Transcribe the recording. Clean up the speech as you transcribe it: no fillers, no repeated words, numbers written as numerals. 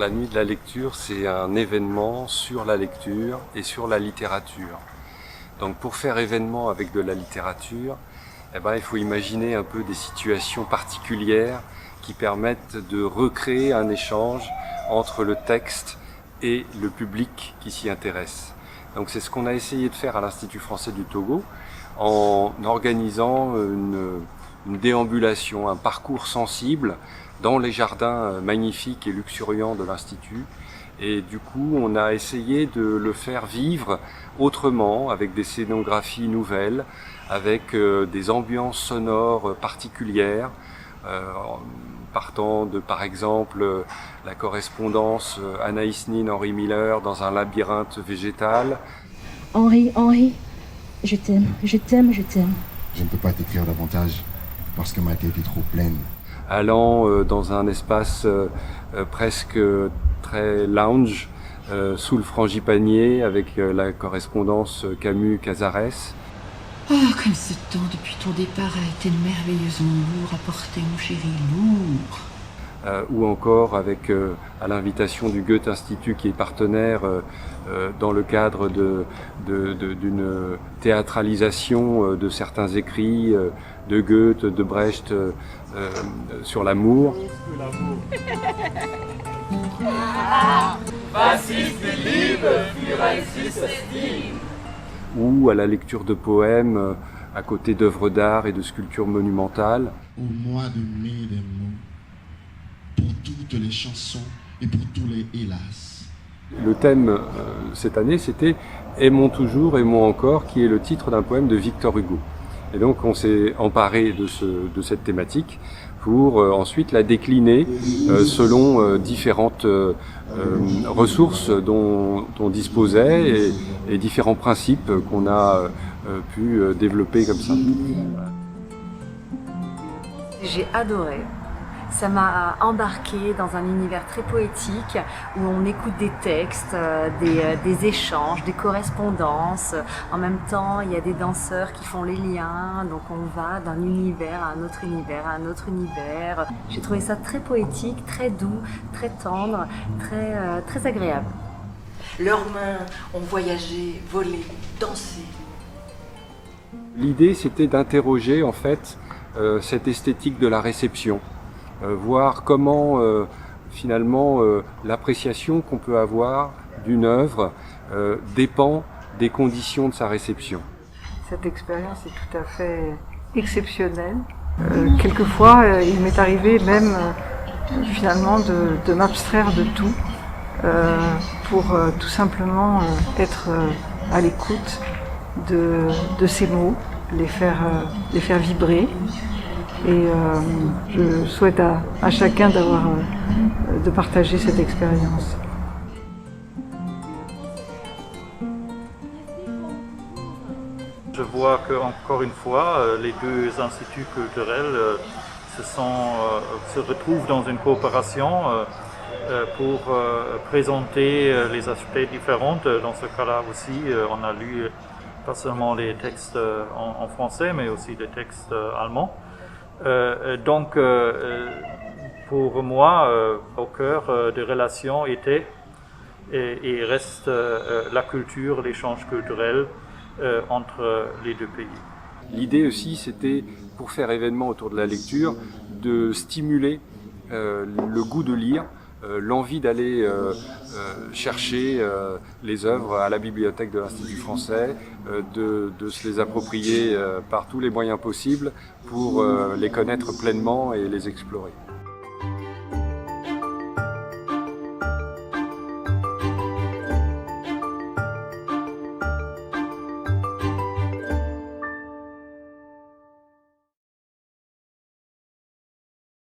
la nuit de la lecture, c'est un événement sur la lecture et sur la littérature. Donc pour faire événement avec de la littérature, il faut imaginer un peu des situations particulières qui permettent de recréer un échange entre le texte et le public qui s'y intéresse. Donc c'est ce qu'on a essayé de faire à l'Institut français du Togo en organisant une déambulation, un parcours sensible dans les jardins magnifiques et luxuriants de l'Institut. Et du coup, on a essayé de le faire vivre autrement, avec des scénographies nouvelles, avec des ambiances sonores particulières, partant de, par exemple, la correspondance Anaïs Nin, Henri Miller dans un labyrinthe végétal. Henri, je t'aime, je t'aime, je t'aime. Je ne peux pas t'écrire davantage parce que ma tête est trop pleine. Allant dans un espace presque très lounge, sous le frangipanier, avec la correspondance Camus-Cazares. Oh, comme ce temps depuis ton départ a été merveilleusement lourd à porter, mon chéri, lourd. Ou encore avec, à l'invitation du Goethe Institut qui est partenaire dans le cadre d'une théâtralisation de certains écrits de Goethe, de Brecht sur l'amour. Ou à la lecture de poèmes à côté d'œuvres d'art et de sculptures monumentales. Au mois de mai des mots, pour toutes les chansons et pour tous les hélas. Le thème cette année, c'était « Aimons toujours, aimons encore », qui est le titre d'un poème de Victor Hugo. Et donc on s'est emparé de cette thématique pour ensuite la décliner selon différentes ressources dont on disposait et différents principes qu'on a pu développer comme ça. J'ai adoré. Ça m'a embarqué dans un univers très poétique où on écoute des textes, des échanges, des correspondances. En même temps, il y a des danseurs qui font les liens, donc on va d'un univers à un autre univers, à un autre univers. J'ai trouvé ça très poétique, très doux, très tendre, très agréable. Leurs mains ont voyagé, volé, dansé. L'idée, c'était d'interroger en fait cette esthétique de la réception. Voir comment finalement l'appréciation qu'on peut avoir d'une œuvre dépend des conditions de sa réception. Cette expérience est tout à fait exceptionnelle. Quelquefois, il m'est arrivé même finalement de m'abstraire de tout pour tout simplement être à l'écoute de ces mots, les faire vibrer. Et je souhaite à chacun de partager cette expérience. Je vois qu'encore une fois, les deux instituts culturels se retrouvent dans une coopération pour présenter les aspects différents. Dans ce cas-là aussi, on a lu pas seulement les textes en français, mais aussi des textes allemands. Donc, pour moi, au cœur des relations était et reste la culture, l'échange culturel entre les deux pays. L'idée aussi, c'était, pour faire événement autour de la lecture, de stimuler le goût de lire, l'envie d'aller chercher les œuvres à la bibliothèque de l'Institut français, de se les approprier par tous les moyens possibles pour les connaître pleinement et les explorer.